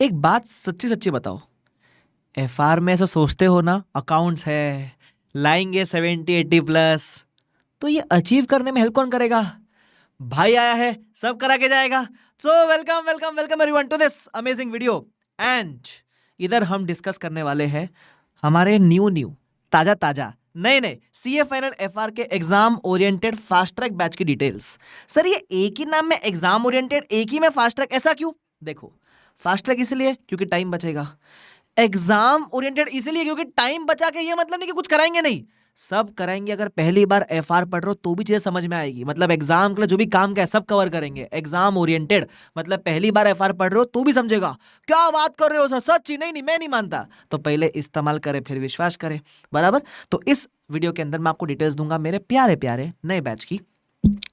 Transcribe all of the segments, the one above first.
एक बात सच्ची सच्ची बताओ, एफआर में ऐसा सोचते हो ना, अकाउंट्स है, लाएंगे 70-80 प्लस, तो ये अचीव करने में हेल्प कौन करेगा? भाई आया है, सब करा के जाएगा। So welcome welcome welcome everyone to this amazing video. And इधर हम डिस्कस करने वाले हैं हमारे न्यू ताजा ताजा नए नए सीए फाइनल एफआर के exam oriented fast track batch की डिटेल्स। सर ये एक ही नाम में एग्जाम ओरिएंटेड, एक ही में फास्ट ट्रैक, ऐसा क्यों? देखो, फास्ट ट्रैक इसलिए क्योंकि टाइम बचेगा, एग्जाम ओरिएंटेड इसलिए क्योंकि टाइम बचा के ये मतलब नहीं कि कुछ कराएंगे नहीं, सब कराएंगे। अगर पहली बार एफआर पढ़ रहे हो तो भी चीजें समझ में आएगी, मतलब एग्जाम के लिए जो भी काम का है सब कवर करेंगे। एग्जाम ओरिएंटेड मतलब पहली बार एफआर पढ़ रहे हो तो भी समझेगा। क्या बात कर रहे हो सर, सच्ची? नहीं नहीं, मैं नहीं मानता। तो पहले इस्तेमाल करें फिर विश्वास करें, बराबर? तो इस वीडियो के अंदर मैं आपको डिटेल्स दूंगा मेरे प्यारे प्यारे नए बैच की,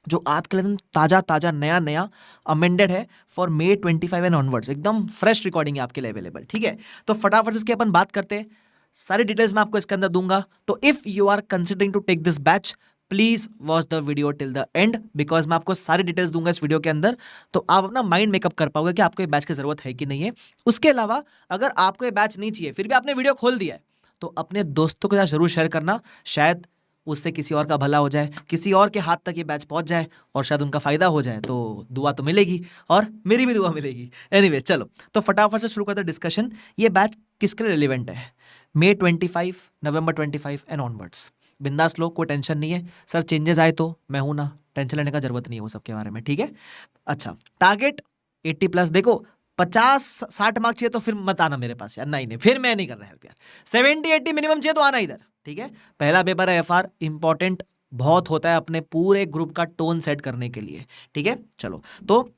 जो आपके लिए एकदम ताजा ताजा नया नया अमेंडेड है फॉर May 25 एंड ऑनवर्ड्स, एकदम फ्रेश रिकॉर्डिंग है आपके लिए अवेलेबल। ठीक है, तो फटाफट से इसकी अपन बात करते हैं। सारी डिटेल्स मैं आपको इसके अंदर दूंगा। तो if you are considering to take this batch, please watch the video till the end, because मैं आपको सारी डिटेल्स दूंगा इस वीडियो के अंदर, तो आप अपना माइंड मेकअप कर पाओगे कि आपको ये बैच की जरूरत है कि नहीं है। उसके अलावा अगर आपको ये बैच नहीं चाहिए फिर भी आपने वीडियो खोल दिया है, तो अपने दोस्तों के साथ जरूर शेयर करना, शायद उससे किसी और का भला हो जाए, किसी और के हाथ तक ये बैच पहुंच जाए और शायद उनका फायदा हो जाए। तो दुआ तो मिलेगी और मेरी भी दुआ मिलेगी। एनीवे चलो, तो फटाफट से शुरू करते हैं डिस्कशन। ये बैच किसके लिए रिलेवेंट है? May 25, November 25 and onwards. बिंदास लो, कोई टेंशन नहीं है। सर चेंजेस आए तो मैं हूं ना, टेंशन लेने का जरूरत नहीं है वो सब के बारे में, ठीक है? अच्छा, टारगेट 80 प्लस। देखो 50-60 मार्क्स चाहिए तो फिर मत आना मेरे पास यार, नहीं नहीं, फिर मैं नहीं कर रहा हेल्प यार। 70-80 मिनिमम चाहिए तो आना इधर, ठीक है? पहला पेपर है एफआर, इंपॉर्टेंट बहुत होता है अपने पूरे ग्रुप का टोन सेट करने के लिए, ठीक है? चलो, तो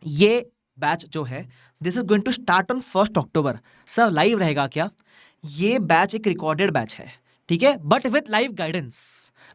ये बैच जो है this is going to start on 1 October. Sir live रहेगा क्या? ये बैच एक रिकॉर्डेड बैच है, ठीक है, but with live guidance.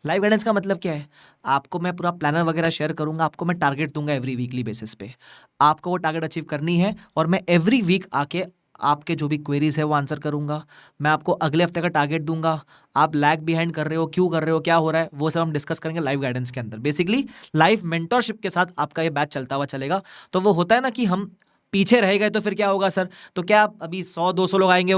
Live guidance का मतलब क्या है? आपको मैं पूरा प्लानर वगैरह शेयर करूंगा, आपको मैं टारगेट दूंगा एवरी वीकली बेसिस पे, आपको वो टारगेट अचीव करनी है, और मैं एवरी वीक आके आपके जो भी क्वेरीज है वो आंसर करूंगा। मैं आपको अगले हफ्ते का टारगेट दूंगा, आप लैग बिहाइंड कर रहे हो, क्यों कर रहे हो, क्या हो रहा है, वो सब हम डिस्कस करेंगे लाइव गाइडेंस के अंदर। बेसिकली लाइव मेंटरशिप के साथ आपका ये बैच चलता हुआ चलेगा। तो वो होता है ना कि हम पीछे रह गए तो फिर क्या होगा सर? तो क्या अभी 100-200 लोग आएंगे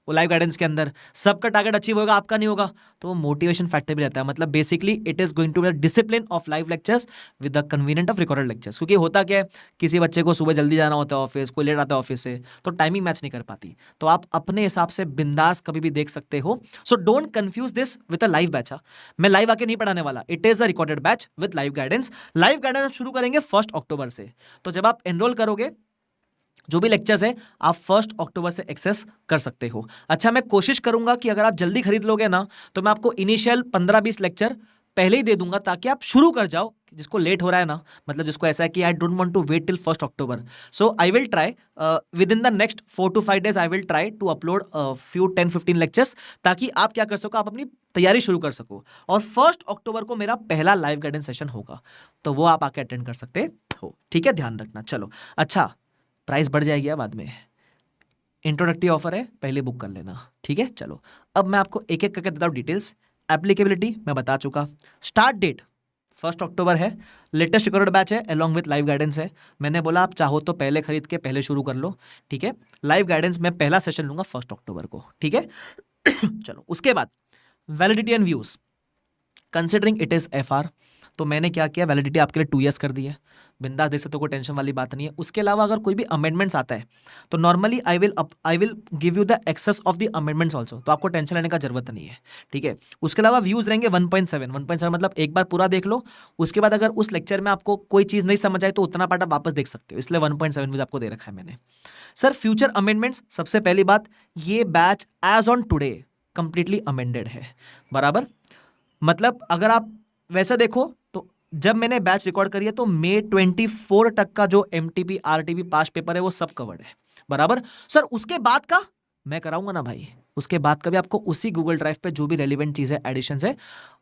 वो लाइव गाइडेंस के अंदर, सबका टारगेट अचीव होगा, आपका नहीं होगा? तो वो मोटिवेशन फैक्टर भी रहता है। मतलब basically it is going to be discipline of live lectures with the convenient of recorded lectures. क्योंकि होता क्या है, किसी बच्चे को सुबह जल्दी जाना होता है ऑफिस, कोई लेट आता है ऑफिस से, तो टाइमिंग मैच नहीं कर पाती। तो आप अपने हिसाब से बिंदास कभी भी देख सकते हो। So don't confuse this with a live batch. मैं लाइव आके नहीं पढ़ाने वाला, it is a recorded batch with live guidance. Live guidance शुरू करेंगे 1 अक्टूबर से। तो जब आप एनरोल करोगे, जो भी लेक्चर्स है आप 1 अक्टूबर से एक्सेस कर सकते हो। अच्छा, मैं कोशिश करूंगा कि अगर आप जल्दी खरीद लोगे ना, तो मैं आपको इनिशियल 15-20 लेक्चर पहले ही दे दूंगा, ताकि आप शुरू कर जाओ। जिसको लेट हो रहा है ना, मतलब जिसको ऐसा है कि I don't want to wait till 1 October, so I will try within the next 4 to 5 days I will try to upload few 10-15 lectures, ताकि आप क्या कर सको, आप अपनी तैयारी शुरू कर सको। और 1 अक्टूबर को मेरा पहला लाइव गाइडेंस सेशन होगा, तो वो आप आके अटेंड कर सकते हो, ठीक है? ध्यान रखना। चलो, अच्छा, प्राइस बढ़ जाएगी बाद में, इंट्रोडक्टिव ऑफर है, पहले बुक कर लेना, ठीक है? चलो, अब मैं आपको एक एक करके देता हूँ डिटेल्स। एप्लीकेबिलिटी मैं बता चुका, स्टार्ट डेट 1 अक्टूबर है, लेटेस्ट रिकॉर्डेड बैच है, अलॉन्ग विथ लाइव गाइडेंस है। मैंने बोला आप चाहो तो पहले खरीद के पहले शुरू कर लो, ठीक है? लाइव गाइडेंस में पहला सेशन लूंगा 1 अक्टूबर को, ठीक है? चलो, उसके बाद validity and views, considering it is FR, तो मैंने क्या किया, वैलिडिटी आपके लिए 2 years कर दी है, बिंदास देख सकते हो, कोई टेंशन वाली बात नहीं है। उसके अलावा अगर कोई भी अमेंडमेंट्स आता है तो normally I will give you the access of the amendments also, तो आपको टेंशन लेने का जरूरत नहीं है, ठीक है? उसके अलावा व्यूज रहेंगे 1.7 मतलब एक बार पूरा देख लो, उसके बाद अगर उस लेक्चर में आपको कोई चीज़ नहीं समझ आए तो उतना पार्ट आप वापस देख सकते हो, इसलिए 1.7 व्यूज आपको दे रखा है मैंने। सर फ्यूचर अमेंडमेंट्स, सबसे पहली बात, ये batch as on today completely amended है, बराबर? मतलब अगर आप वैसे देखो तो जब मैंने बैच रिकॉर्ड करी है तो May 24 तक का जो MTP RTP पास पेपर है वो सब कवर्ड है, बराबर? सर उसके बाद का मैं कराऊंगा ना भाई, उसके बाद कभी आपको उसी गूगल ड्राइव पे जो भी रेलिवेंट चीज़ें एडिशन है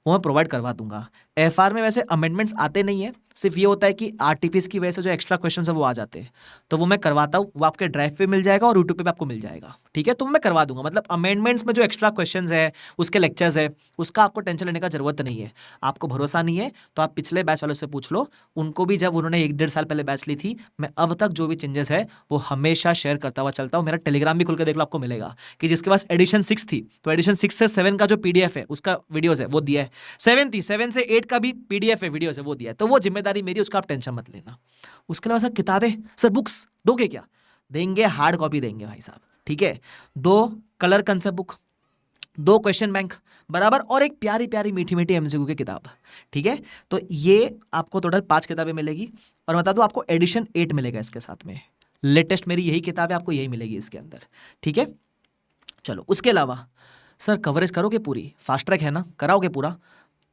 वो मैं प्रोवाइड करवा दूंगा। एफआर में वैसे अमेंडमेंट्स आते नहीं है, सिर्फ ये होता है कि आरटीपीएस की वजह से जो एक्स्ट्रा क्वेश्चन है वो आ जाते हैं, तो वो मैं करवाता हूँ, वो आपके ड्राइव पे मिल जाएगा और यूट्यूब पे आपको मिल जाएगा, ठीक है। तो मैं करवा दूंगा, मतलब अमेंडमेंट्स में जो एक्स्ट्रा क्वेश्चन है उसके लेक्चर्स है उसका आपको टेंशन लेने का जरूरत नहीं है। आपको भरोसा नहीं है तो आप पिछले बैच वालों से पूछ लो, उनको भी जब उन्होंने 1-1.5 साल पहले बैच ली थी, मैं अब तक जो भी चेंजेस है वो हमेशा शेयर करता हुआ चलता हूँ। मेरा टेलीग्राम भी खुल के देख लो, आपको मिलेगा कि जिसके पास एडिशन 6 थी तो एडिशन 6 से 7 का जो पीडीएफ है उसका वीडियोस है वो दिया है, 7 थी 7 से 8 का भी पीडीएफ है वीडियोस है वो दिया है, तो वो जिम्मेदारी मेरी, उसका आप टेंशन मत लेना। उसके अलावा सर किताबें, सर बुक्स दोगे क्या? देंगे, हार्ड कॉपी देंगे भाई साहब, ठीक है। 2 colour concept book, 2 question bank बराबर, और एक प्यारी प्यारी मीठी मीठी एमसीक्यू की किताब, ठीक है। तो ये आपको टोटल 5 किताबें मिलेगी, और बता दो आपको एडिशन 8 मिलेगा इसके साथ में, लेटेस्ट मेरी यही किताब है, आपको यही मिलेगी इसके अंदर, ठीक है। चलो उसके अलावा सर कवरेज करोगे पूरी, फास्ट ट्रैक है ना, कराओगे पूरा,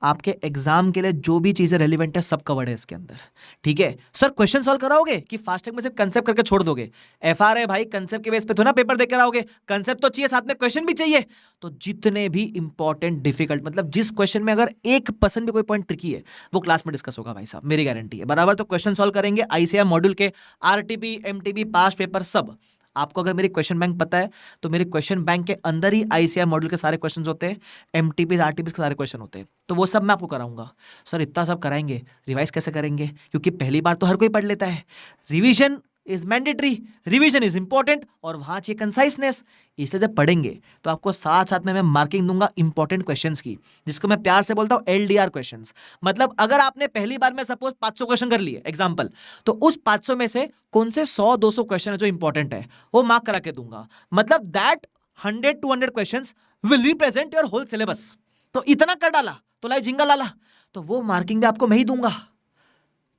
आपके एग्जाम के लिए जो भी चीजें रेलिवेंट है सब कवर्ड है इसके अंदर, ठीक है। सर क्वेश्चन सॉल्व कराओगे कि फास्ट ट्रैक में सिर्फ कंसेप्ट करके छोड़ दोगे? एफआर है भाई, कंसेप्ट के बेस पे तो ना पेपर देकर आओगे, कंसेप्ट तो चाहिए, साथ में क्वेश्चन भी चाहिए। तो जितने भी इंपॉर्टेंट डिफिकल्ट, मतलब जिस क्वेश्चन में अगर 1% भी कोई पॉइंट ट्रिकी है वो क्लास में डिस्कस होगा भाई साहब, मेरी गारंटी है बराबर। तो क्वेश्चन सॉल्व करेंगे आईसीएम मॉड्यूल के, आरटीपी एमटीपी पास पेपर सब। आपको अगर मेरी क्वेश्चन बैंक पता है तो मेरे क्वेश्चन बैंक के अंदर ही आईसीआई मॉड्यूल के सारे क्वेश्चंस होते हैं, एमटीपी आरटीपी के सारे क्वेश्चन होते हैं, तो वो सब मैं आपको कराऊंगा। सर इतना सब कराएंगे, रिवाइज कैसे करेंगे? क्योंकि पहली बार तो हर कोई पढ़ लेता है, revision is mandatory, revision is important, और वहां चाहिए कंसाइसनेस। इसलिए जब पढ़ेंगे तो आपको साथ साथ में मैं मार्किंग दूंगा इंपॉर्टेंट क्वेश्चंस की, जिसको मैं प्यार से बोलता हूं एलडीआर क्वेश्चंस। मतलब अगर आपने पहली बार में सपोज 500 क्वेश्चन कर लिए एग्जांपल, तो उस 500 में से कौन से 100-200 क्वेश्चन है जो इंपॉर्टेंट है वो मार्क करा के दूंगा। मतलब that 100-200 questions will represent your whole syllabus. तो इतना कर डाला तो लाइव जिंगा लाला, तो वो मार्किंग भी आपको मैं ही दूंगा।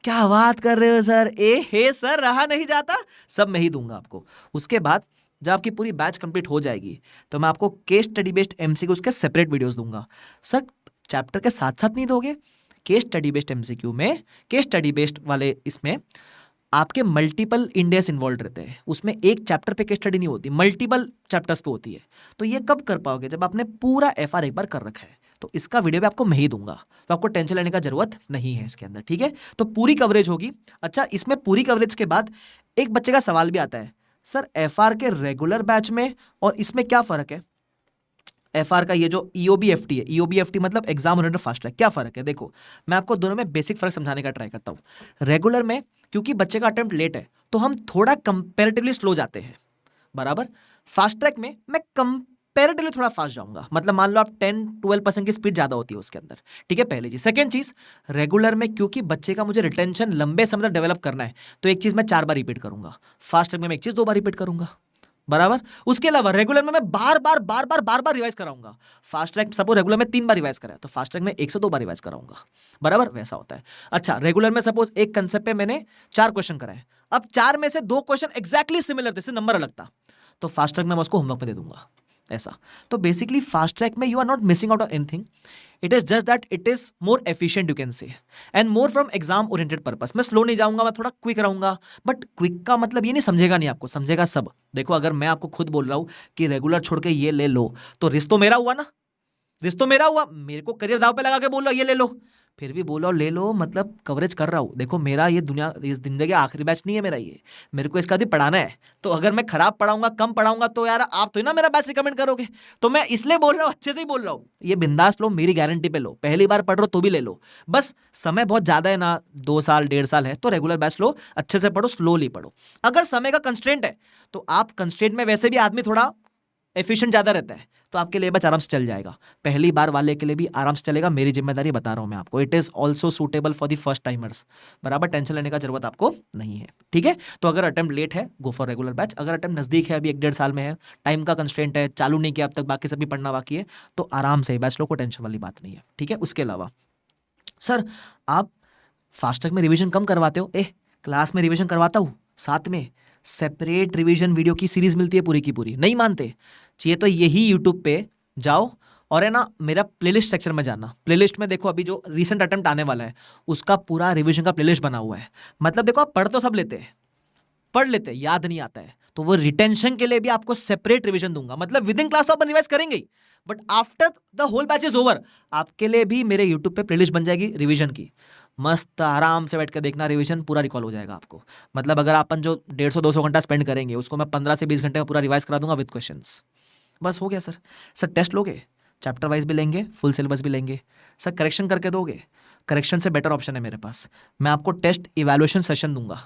क्या बात कर रहे हो सर, ए हे सर, रहा नहीं जाता, सब मैं ही दूंगा आपको। उसके बाद जब आपकी पूरी बैच कंप्लीट हो जाएगी तो मैं आपको केस स्टडी बेस्ड एमसीक्यू के सेपरेट वीडियोस दूंगा। सर चैप्टर के साथ साथ नहीं दोगे? केस स्टडी बेस्ड एमसीक्यू में, केस स्टडी बेस्ड वाले इसमें आपके मल्टीपल इंडेक्स इन्वॉल्व रहते हैं, उसमें एक चैप्टर पे केस स्टडी नहीं होती, मल्टीपल चैप्टर्स पे होती है। तो ये कब कर पाओगे? जब आपने पूरा एफआर एक बार कर रखा है, तो इसका वीडियो भी आपको मैं ही दूंगा, तो आपको टेंशन लेने का जरूरत नहीं है इसके अंदर, ठीक है। तो पूरी कवरेज होगी। अच्छा, इसमें पूरी कवरेज के बाद एक बच्चे का सवाल भी आता है, सर एफआर के रेगुलर बैच में और इसमें क्या फर्क है? एफआर का ये जो ईओबीएफटी है, ईओबीएफटी मतलब एग्जाम ओरिएंटेड फास्ट ट्रैक, क्या फर्क है? देखो मैं आपको दोनों में बेसिक फर्क समझाने का ट्राई करता हूँ। रेगुलर में क्योंकि बच्चे का अटेम्प्ट लेट है तो हम थोड़ा कंपैरेटिवली स्लो जाते हैं बराबर। फास्ट ट्रैक में मैं कंपैरेटिवली थोड़ा फास्ट जाऊंगा, मतलब मान लो आप 10-12% की स्पीड ज्यादा होती है उसके अंदर, ठीक है, पहली चीज। सेकंड चीज, रेगुलर में क्योंकि बच्चे का मुझे रिटेंशन लंबे समय तक डेवलप करना है तो एक चीज मैं 4 बार रिपीट करूंगा, फास्ट ट्रैक में मैं एक चीज 2 बार रिपीट करूंगा बराबर। उसके अलावा रेगुलर में मैं बार बार रिवाइज कराऊंगा। फास्ट ट्रैक सपोज रेगुलर में 3 बार रिवाइज करा तो फास्ट ट्रैक में 1 से 2 बार रिवाइज कराऊंगा बराबर, वैसा होता है। अच्छा, रेगुलर में सपोज एक कंसेप्ट पे मैंने 4 क्वेश्चन कराए, अब 4 में से 2 क्वेश्चन एग्जैक्टली सिमिलर थे, सिर्फ नंबर अलग था, तो फास्ट ट्रैक में मैं उसको होमवर्क में दे दूंगा, ऐसा। तो बेसिकली फास्ट ट्रैक में you are not missing out on anything, it is just that it is more efficient you can say, and more from exam oriented purpose. मैं स्लो नहीं जाऊंगा, मैं थोड़ा क्विक रहूंगा, बट क्विक का मतलब ये नहीं समझेगा नहीं आपको, समझेगा सब। देखो अगर मैं आपको खुद बोल रहा हूं कि रेगुलर छोड़ के ये ले लो, तो रिस्क तो मेरा हुआ ना, रिस्क तो मेरा हुआ, मेरे को करियर दाव पे लगा के बोल रहा ये ले लो, फिर भी बोलो ले लो, मतलब कवरेज कर रहा हूँ। देखो मेरा ये दुनिया, इस जिंदगी आखिरी बैच नहीं है मेरा ये, मेरे को इसका भी पढ़ाना है, तो अगर मैं खराब पढ़ाऊंगा, कम पढ़ाऊंगा, तो यार आप तो ना मेरा बैच रिकमेंड करोगे। तो मैं इसलिए बोल रहा हूँ, अच्छे से ही बोल रहा हूँ, ये बिंदास लो, मेरी गारंटी पे लो, पहली बार पढ़ रहे हो तो भी ले लो, बस समय बहुत ज्यादा है ना, 2 साल 1.5 साल है, तो रेगुलर बैच लो, अच्छे से पढ़ो, स्लोली पढ़ो। अगर समय का कंस्ट्रेंट है तो आप कंस्ट्रेंट में वैसे भी आदमी थोड़ा एफिशिएंट ज़्यादा रहता है, तो आपके लिए बस आराम से चल जाएगा, पहली बार वाले के लिए भी आराम से चलेगा, मेरी जिम्मेदारी बता रहा हूँ मैं आपको। It is also suitable for the first timers बराबर, टेंशन लेने का जरूरत आपको नहीं है, ठीक है। तो अगर अटेम्प्ट लेट है गो फॉर रेगुलर बैच, अगर अटेम्प्ट नजदीक है, अभी 1-1.5 साल में है, टाइम का कंस्ट्रेंट है, चालू नहीं किया अब तक, बाकी सभी पढ़ना बाकी है, तो आराम से बैच लो, को टेंशन वाली बात नहीं है, ठीक है। उसके अलावा सर आप फास्ट ट्रैक में रिविजन कम करवाते हो, क्लास में रिविजन करवाता हूँ, साथ में सेपरेट रिवीजन वीडियो की सीरीज मिलती है पूरी की पूरी, नहीं मानते? चाहिए तो यही यूट्यूब पे जाओ और है ना मेरा प्लेलिस्ट सेक्शन में जाना, प्लेलिस्ट में देखो अभी जो रीसेंट अटेम्प्ट आने वाला है उसका पूरा रिवीजन का प्लेलिस्ट बना हुआ है। मतलब देखो आप पढ़ तो सब लेते हैं, पढ़ लेते हैं, याद नहीं आता है, तो वो रिटेंशन के लिए भी आपको सेपरेट रिवीजन दूंगा। मतलब विद इन क्लास तो अपन रिवाइज करेंगे ही, but after the whole batch is over आपके लिए भी मेरे यूट्यूब पे प्लेलिस्ट बन जाएगी रिवीजन की। मस्त आराम से बैठ कर देखना, रिवीजन पूरा रिकॉल हो जाएगा आपको। मतलब अगर अपन जो 150-200 घंटा स्पेंड करेंगे उसको मैं 15 से 20 घंटे में पूरा रिवाइज करा दूंगा विद क्वेश्चंस। बस हो गया सर। सर टेस्ट लोगे, चैप्टर वाइज भी लेंगे, फुल सिलेबस भी लेंगे। सर करेक्शन करके दोगे, करेक्शन से बेटर ऑप्शन है मेरे पास, मैं आपको टेस्ट इवैल्यूएशन सेशन दूंगा।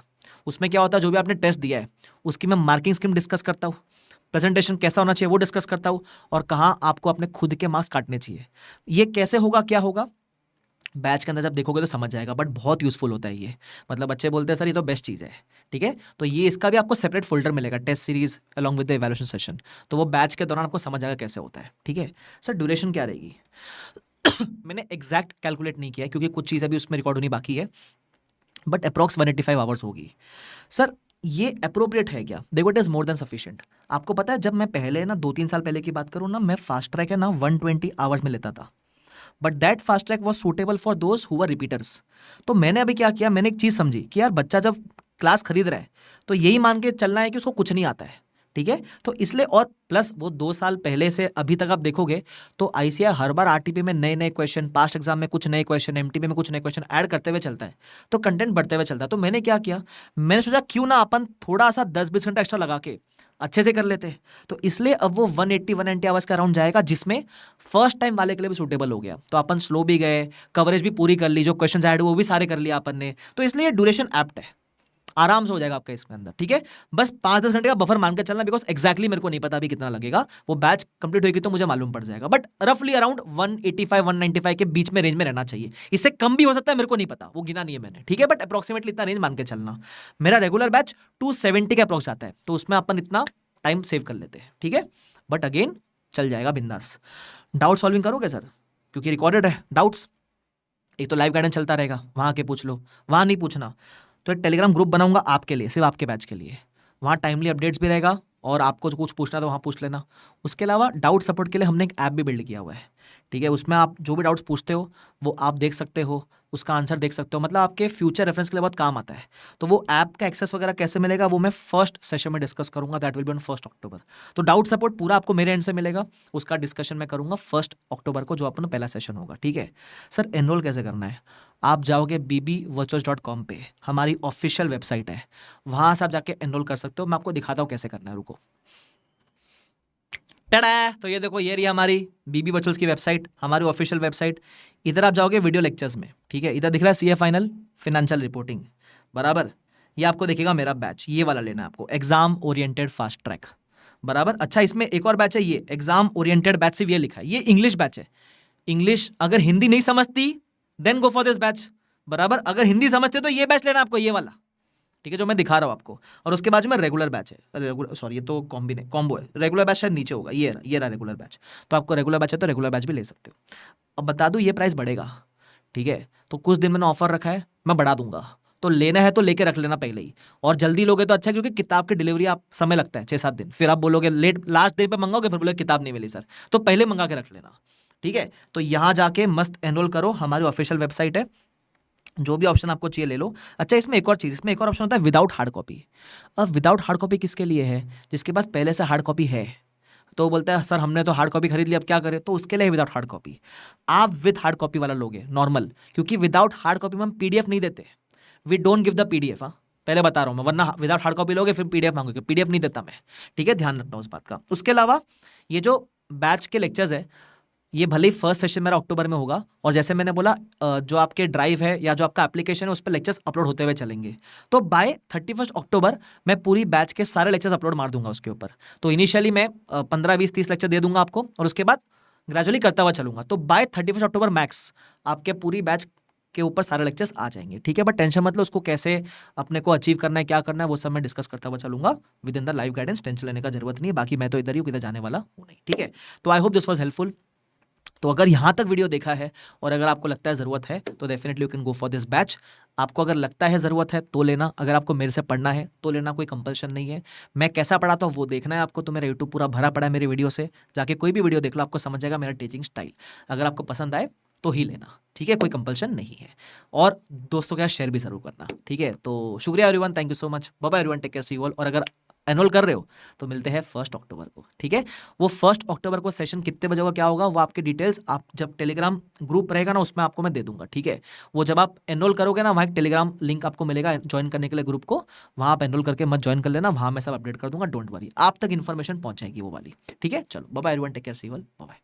उसमें क्या होता है, जो भी आपने टेस्ट दिया है उसकी मैं मार्किंग स्कीम डिस्कस करता हूँ, प्रेजेंटेशन कैसा होना चाहिए वो डिस्कस करता हूँ, और कहाँ आपको अपने खुद के मार्क्स काटने चाहिए। ये कैसे होगा, क्या होगा, बैच के अंदर जब देखोगे तो समझ जाएगा, बट बहुत यूजफुल होता है ये। मतलब बच्चे बोलते हैं सर ये तो बेस्ट चीज़ है, ठीक है। तो ये इसका भी आपको सेपरेट फोल्डर मिलेगा, test series along with the evaluation session. तो वो बैच के दौरान आपको समझ आएगा कैसे होता है, ठीक है। सर ड्यूरेशन क्या रहेगी मैंने एग्जैक्ट कैलकुलेट नहीं किया है क्योंकि कुछ चीज़ अभी उसमें रिकॉर्ड होनी बाकी है, बट अप्रॉक्स 185 आवर्स होगी। सर ये अप्रोप्रिएट है क्या? देखो it is more than sufficient. आपको पता है जब मैं पहले ना 2-3 साल पहले की बात करूँ ना, मैं फास्ट ट्रैक है ना 120 आवर्स में लेता था, but that fast track was suitable for those who were repeaters. तो मैंने अभी क्या किया, मैंने एक चीज़ समझी कि यार बच्चा जब क्लास खरीद रहा है तो यही मान के चलना है कि उसको कुछ नहीं आता है, ठीक है। तो इसलिए, और प्लस वो 2 साल पहले से अभी तक आप देखोगे तो आईसीआई हर बार आरटीपी में नए नए क्वेश्चन, पास्ट एग्जाम में कुछ नए क्वेश्चन, एमटीपी में कुछ नए क्वेश्चन ऐड करते हुए चलता है, तो कंटेंट बढ़ते हुए चलता है। तो मैंने क्या किया, मैंने सोचा क्यों ना अपन थोड़ा सा 10-20 घंटा एक्स्ट्रा लगा के अच्छे से कर लेते हैं। तो इसलिए अब वो 180-190 आवर्स का अराउंड जाएगा, जिसमें फर्स्ट टाइम वाले के लिए भी सूटेबल हो गया। तो अपन स्लो भी गए, कवरेज भी पूरी कर ली, जो क्वेश्चन ऐड हुए वो भी सारे कर लिया अपन ने, तो इसलिए ड्यूरेशन एप्ट है, आराम से हो जाएगा आपका इसके अंदर, ठीक है। बस 5-10 घंटे का बफर मान के चलना, बिकॉज एक्जैक्टली मेरे को नहीं पता अभी कितना लगेगा, वो बैच कंप्लीट होगी तो मुझे मालूम पड़ जाएगा, बट रफली अराउंड 185-195 के बीच में रेंज में रहना चाहिए। इससे कम भी हो सकता है, मेरे को नहीं पता, वो गिना नहीं है मैंने, ठीक है, बट अप्रोक्सीमेटली इतना रेंज मान के चलना। मेरा रेगुलर बैच 270 के अप्रोक्स आता है, तो उसमें अपन इतना टाइम सेव कर लेते हैं, ठीक है। बट अगेन चल जाएगा बिंदास। डाउट सॉल्विंग करोगे सर, क्योंकि रिकॉर्डेड है डाउट्स। एक तो लाइव गाइडेंस चलता रहेगा, वहाँ के पूछ लो, वहाँ नहीं पूछना तो एक टेलीग्राम ग्रुप बनाऊंगा आपके लिए, सिर्फ आपके बैच के लिए। वहाँ टाइमली अपडेट्स भी रहेगा, और आपको जो कुछ पूछना है तो वहाँ पूछ लेना। उसके अलावा डाउट सपोर्ट के लिए हमने एक ऐप भी बिल्ड किया हुआ है, ठीक है। उसमें आप जो भी डाउट्स पूछते हो वो आप देख सकते हो, उसका आंसर देख सकते हो, मतलब आपके फ्यूचर रेफरेंस के लिए बहुत काम आता है। तो वो ऐप का एक्सेस वगैरह कैसे मिलेगा वो मैं फर्स्ट सेशन में डिस्कस करूंगा, दैट विल बी ऑन 1 अक्टूबर। तो डाउट सपोर्ट पूरा आपको मेरे एंड से मिलेगा, उसका डिस्कशन मैं करूंगा 1 अक्टूबर को, जो अपना पहला सेशन होगा, ठीक है। सर एनरोल कैसे करना है, आप जाओगे bbvirtuals.com पे, हमारी ऑफिशियल वेबसाइट है, वहां से आप जाके एनरोल कर सकते हो। मैं आपको दिखाता हूँ कैसे करना है, रुको। टड़ा, तो ये देखो, ये रही हमारी बीबी वर्चुअल्स की वेबसाइट, हमारी ऑफिशियल वेबसाइट। इधर आप जाओगे वीडियो लेक्चर्स में, ठीक है, इधर दिख रहा है सीए फाइनल फाइनेंशियल रिपोर्टिंग, बराबर। ये आपको दिखेगा मेरा बैच, ये वाला लेना है आपको, एग्जाम ओरिएंटेड फास्ट ट्रैक, बराबर। अच्छा इसमें एक और बैच है, ये एग्जाम ओरिएंटेड बैच, सिर्फ ये लिखा है, ये इंग्लिश बैच है। इंग्लिश अगर हिंदी नहीं समझती then go for this batch, बराबर। अगर हिंदी समझते तो ये बैच लेना आपको, ये वाला, ठीक है, जो मैं दिखा रहा हूँ आपको। और उसके बाजू में रेगुलर बैच है, रेगुलर सॉरी ये तो कॉम्बो है, रेगुलर बैच शायद नीचे होगा, ये रहा रेगुलर बैच। तो आपको रेगुलर बैच है तो रेगुलर बैच भी ले सकते हो। अब बता दूँ ये प्राइस बढ़ेगा, ठीक है। तो कुछ दिन मैंने ऑफर रखा है, मैं बढ़ा दूंगा, तो लेना है तो लेके रख लेना पहले ही, और जल्दी लोगे तो अच्छा, क्योंकि किताब की डिलीवरी आप समय लगता है 6-7 दिन, फिर आप बोलोगे लेट लास्ट डे पे मंगाओगे, फिर बोलोगे किताब नहीं मिली सर, तो पहले मंगा के रख लेना, ठीक है। तो यहाँ जाके मस्त एनरोल करो, हमारी ऑफिशियल वेबसाइट है, जो भी ऑप्शन आपको चाहिए ले लो। अच्छा इसमें एक और चीज़, इसमें एक और ऑप्शन होता है विदाउट हार्ड कॉपी। अब विदाउट हार्ड कॉपी किसके लिए है, जिसके पास पहले से हार्ड कॉपी है, तो बोलता है सर हमने तो हार्ड कॉपी खरीद ली अब क्या करें, तो उसके लिए विदाउट हार्ड कॉपी। आप विद हार्ड कॉपी वाला लोगे नॉर्मल, क्योंकि विदाउट हार्ड कॉपी में हम पीडीएफ नहीं देते, we don't give the PDF, हाँ पहले बता रहा हूँ मैं, वरना विदाउट हार्ड कॉपी लोगे फिर पीडीएफ मांगोगे, पीडीएफ नहीं देता मैं, ठीक है, ध्यान रखना उस बात का। उसके अलावा ये जो बैच के लेक्चर्स है, ये भले ही फर्स्ट सेशन मेरा अक्टूबर में होगा, और जैसे मैंने बोला जो आपके ड्राइव है या जो आपका एप्लीकेशन है उस पर लेक्चर्स अपलोड होते हुए चलेंगे। तो बाय 31 अक्टूबर मैं पूरी बैच के सारे लेक्चर्स अपलोड मार दूंगा उसके ऊपर। तो इनिशियली मैं 15-20-30 लेक्चर दे दूंगा आपको, और उसके बाद ग्रेजुअली करता हुआ चलूंगा। तो बाय 31 अक्टूबर मैक्स आपके पूरी बैच के ऊपर सारे लेक्चर्स आ जाएंगे, ठीक है। बट टेंशन मतलब उसको कैसे अपने को अचीव करना है, क्या करना है, वो सब मैं डिस्कस करता हुआ चलूंगा with in the live guidance, tension लेने का जरूरत नहीं है। बाकी मैं तो इधर ही हूँ, किधर जाने वाला हूँ नहीं, ठीक है। तो I hope this was helpful. तो अगर यहाँ तक वीडियो देखा है और अगर आपको लगता है ज़रूरत है तो definitely you can go for this batch. आपको अगर लगता है ज़रूरत है तो लेना, अगर आपको मेरे से पढ़ना है तो लेना, कोई कंपल्शन नहीं है। मैं कैसा पढ़ाता हूँ वो देखना है आपको, तो मेरा यूट्यूब पूरा भरा पड़ा है मेरी वीडियो से, जाके कोई भी वीडियो देख लो, आपको समझ जाएगा मेरा टीचिंग स्टाइल। अगर आपको पसंद आए तो ही लेना, ठीक है, कोई कंपल्शन नहीं है। और दोस्तों के साथ शेयर भी जरूर करना, ठीक है। तो शुक्रिया everyone, thank you so much, bye bye everyone, take care, see you all. और अगर एनरोल कर रहे हो तो मिलते हैं 1 अक्टूबर को, ठीक है। वो 1 अक्टूबर को सेशन कितने बजे होगा, क्या होगा, वो आपके डिटेल्स आप जब टेलीग्राम ग्रुप रहेगा ना उसमें आपको मैं दे दूंगा, ठीक है। वो जब आप एनरोल करोगे ना, वहाँ एक टेलीग्राम लिंक आपको मिलेगा ज्वाइन करने के लिए ग्रुप को, वहाँ आप एनरोल करके मत ज्वाइन कर लेना, वहाँ मैं सब अपडेट कर दूंगा, डोंट वरी, आप तक इन्फॉर्मेशन पहुंच जाएगी वो वाली, ठीक है। चलो bye bye everyone, take care, see you all, bye bye.